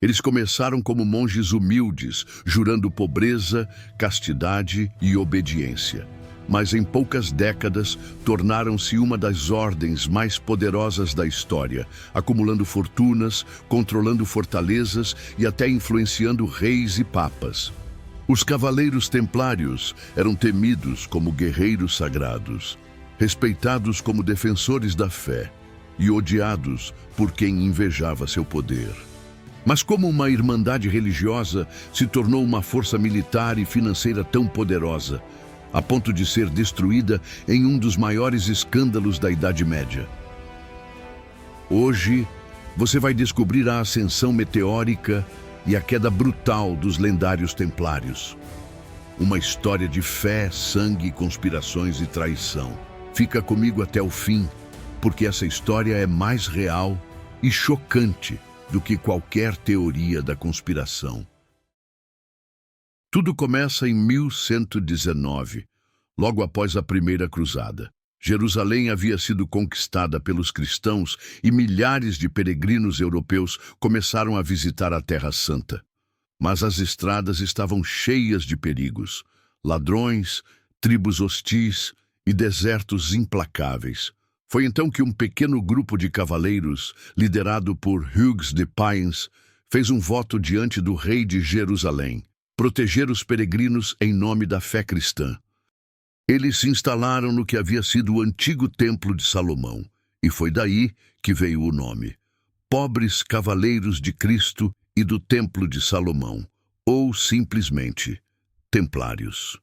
Eles começaram como monges humildes, jurando pobreza, castidade e obediência. Mas em poucas décadas, tornaram-se uma das ordens mais poderosas da história, acumulando fortunas, controlando fortalezas e até influenciando reis e papas. Os cavaleiros templários eram temidos como guerreiros sagrados, respeitados como defensores da fé e odiados por quem invejava seu poder. Mas como uma irmandade religiosa se tornou uma força militar e financeira tão poderosa, a ponto de ser destruída em um dos maiores escândalos da Idade Média? Hoje, você vai descobrir a ascensão meteórica e a queda brutal dos lendários templários. Uma história de fé, sangue, conspirações e traição. Fica comigo até o fim, porque essa história é mais real e chocante do que qualquer teoria da conspiração. Tudo começa em 1119, logo após a Primeira Cruzada. Jerusalém havia sido conquistada pelos cristãos e milhares de peregrinos europeus começaram a visitar a Terra Santa. Mas as estradas estavam cheias de perigos, ladrões, tribos hostis e desertos implacáveis. Foi então que um pequeno grupo de cavaleiros, liderado por Hugues de Payens, fez um voto diante do rei de Jerusalém: proteger os peregrinos em nome da fé cristã. Eles se instalaram no que havia sido o antigo Templo de Salomão, e foi daí que veio o nome: Pobres Cavaleiros de Cristo e do Templo de Salomão, ou simplesmente Templários.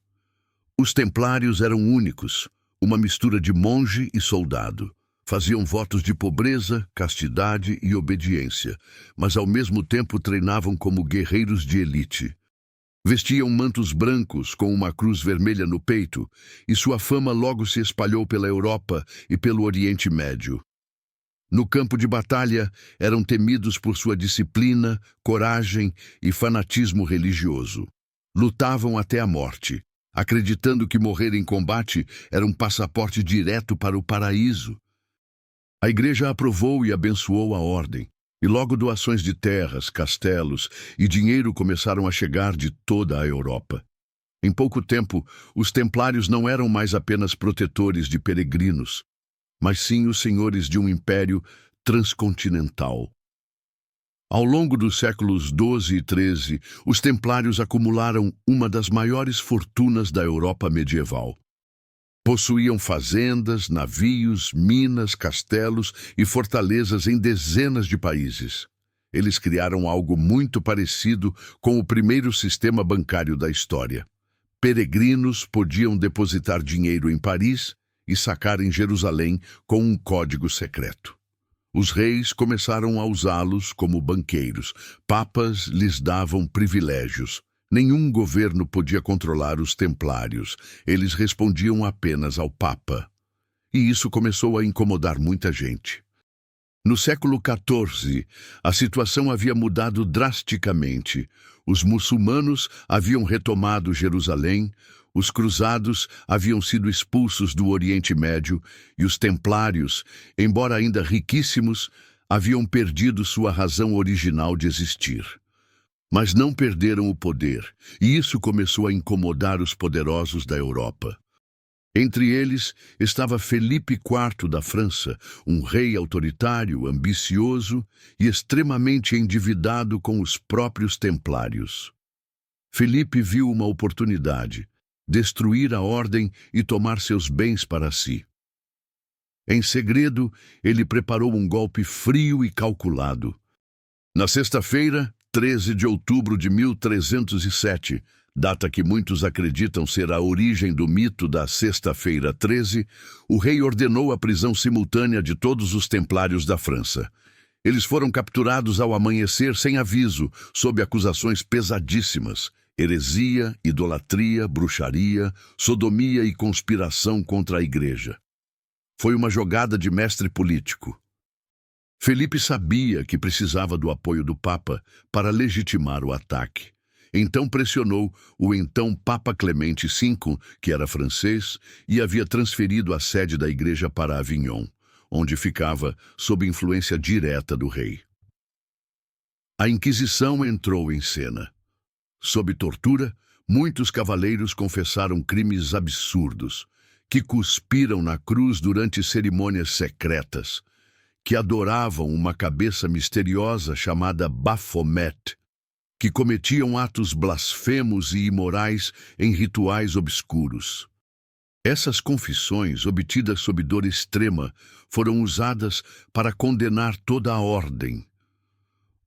Os Templários eram únicos, uma mistura de monge e soldado. Faziam votos de pobreza, castidade e obediência, mas ao mesmo tempo treinavam como guerreiros de elite. Vestiam mantos brancos com uma cruz vermelha no peito, e sua fama logo se espalhou pela Europa e pelo Oriente Médio. No campo de batalha, eram temidos por sua disciplina, coragem e fanatismo religioso. Lutavam até a morte, acreditando que morrer em combate era um passaporte direto para o paraíso. A igreja aprovou e abençoou a ordem, e logo doações de terras, castelos e dinheiro começaram a chegar de toda a Europa. Em pouco tempo, os templários não eram mais apenas protetores de peregrinos, mas sim os senhores de um império transcontinental. Ao longo dos séculos XII e XIII, os templários acumularam uma das maiores fortunas da Europa medieval. Possuíam fazendas, navios, minas, castelos e fortalezas em dezenas de países. Eles criaram algo muito parecido com o primeiro sistema bancário da história. Peregrinos podiam depositar dinheiro em Paris e sacar em Jerusalém com um código secreto. Os reis começaram a usá-los como banqueiros. Papas lhes davam privilégios. Nenhum governo podia controlar os templários. Eles respondiam apenas ao Papa. E isso começou a incomodar muita gente. No século XIV, a situação havia mudado drasticamente. Os muçulmanos haviam retomado Jerusalém, os cruzados haviam sido expulsos do Oriente Médio e os templários, embora ainda riquíssimos, haviam perdido sua razão original de existir. Mas não perderam o poder, e isso começou a incomodar os poderosos da Europa. Entre eles estava Felipe IV da França, um rei autoritário, ambicioso e extremamente endividado com os próprios templários. Felipe viu uma oportunidade: destruir a ordem e tomar seus bens para si. Em segredo, ele preparou um golpe frio e calculado. Na sexta-feira, 13 de outubro de 1307, data que muitos acreditam ser a origem do mito da Sexta-feira 13, o rei ordenou a prisão simultânea de todos os templários da França. Eles foram capturados ao amanhecer sem aviso, sob acusações pesadíssimas: heresia, idolatria, bruxaria, sodomia e conspiração contra a igreja. Foi uma jogada de mestre político. Felipe sabia que precisava do apoio do Papa para legitimar o ataque. Então pressionou o então Papa Clemente V, que era francês, e havia transferido a sede da igreja para Avignon, onde ficava sob influência direta do rei. A Inquisição entrou em cena. Sob tortura, muitos cavaleiros confessaram crimes absurdos, que cuspiram na cruz durante cerimônias secretas, que adoravam uma cabeça misteriosa chamada Baphomet, que cometiam atos blasfemos e imorais em rituais obscuros. Essas confissões, obtidas sob dor extrema, foram usadas para condenar toda a ordem.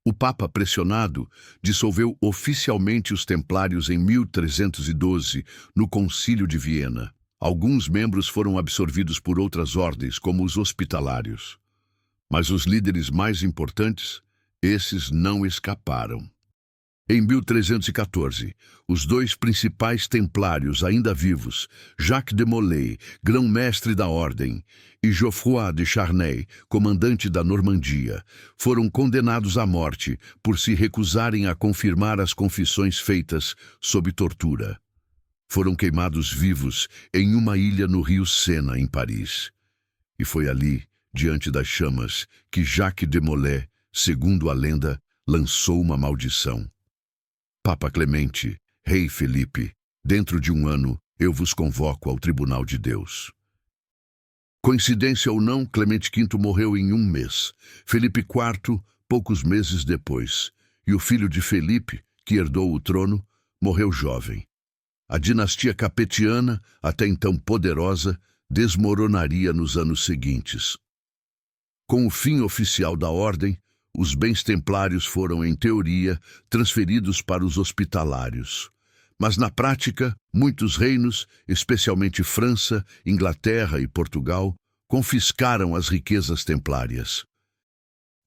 O Papa, pressionado, dissolveu oficialmente os Templários em 1312, no Concílio de Viena. Alguns membros foram absorvidos por outras ordens, como os Hospitalários. Mas os líderes mais importantes, esses não escaparam. Em 1314, os dois principais templários ainda vivos, Jacques de Molay, grão-mestre da ordem, e Geoffroy de Charnay, comandante da Normandia, foram condenados à morte por se recusarem a confirmar as confissões feitas sob tortura. Foram queimados vivos em uma ilha no rio Sena, em Paris. E foi ali, diante das chamas, que Jacques de Molay, segundo a lenda, lançou uma maldição. Papa Clemente, Rei Felipe, dentro de um ano eu vos convoco ao Tribunal de Deus. Coincidência ou não, Clemente V morreu em um mês, Felipe IV poucos meses depois, e o filho de Felipe, que herdou o trono, morreu jovem. A dinastia capetiana, até então poderosa, desmoronaria nos anos seguintes. Com o fim oficial da ordem, os bens templários foram, em teoria, transferidos para os hospitalários. Mas, na prática, muitos reinos, especialmente França, Inglaterra e Portugal, confiscaram as riquezas templárias.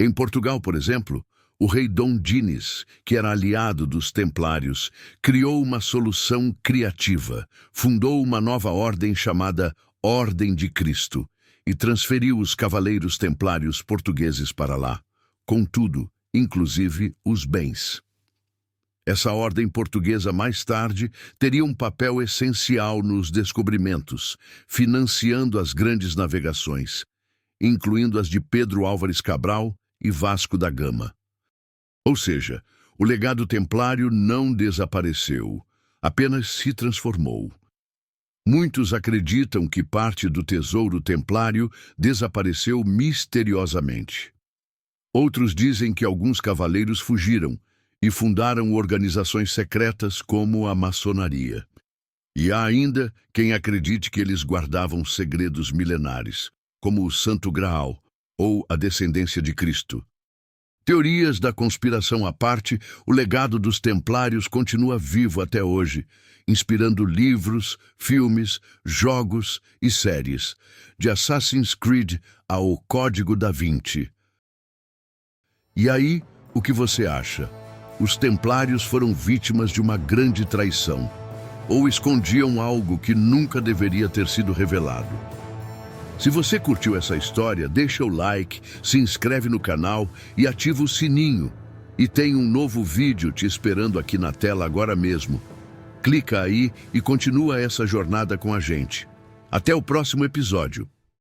Em Portugal, por exemplo, o rei Dom Dinis, que era aliado dos templários, criou uma solução criativa, fundou uma nova ordem chamada Ordem de Cristo e transferiu os cavaleiros templários portugueses para lá. Contudo, inclusive os bens. Essa ordem portuguesa mais tarde teria um papel essencial nos descobrimentos, financiando as grandes navegações, incluindo as de Pedro Álvares Cabral e Vasco da Gama. Ou seja, o legado templário não desapareceu, apenas se transformou. Muitos acreditam que parte do tesouro templário desapareceu misteriosamente. Outros dizem que alguns cavaleiros fugiram e fundaram organizações secretas como a maçonaria. E há ainda quem acredite que eles guardavam segredos milenares, como o Santo Graal ou a descendência de Cristo. Teorias da conspiração à parte, o legado dos templários continua vivo até hoje, inspirando livros, filmes, jogos e séries, de Assassin's Creed ao Código da Vinci. E aí, o que você acha? Os templários foram vítimas de uma grande traição, ou escondiam algo que nunca deveria ter sido revelado? Se você curtiu essa história, deixa o like, se inscreve no canal e ativa o sininho. E tem um novo vídeo te esperando aqui na tela agora mesmo. Clica aí e continua essa jornada com a gente. Até o próximo episódio.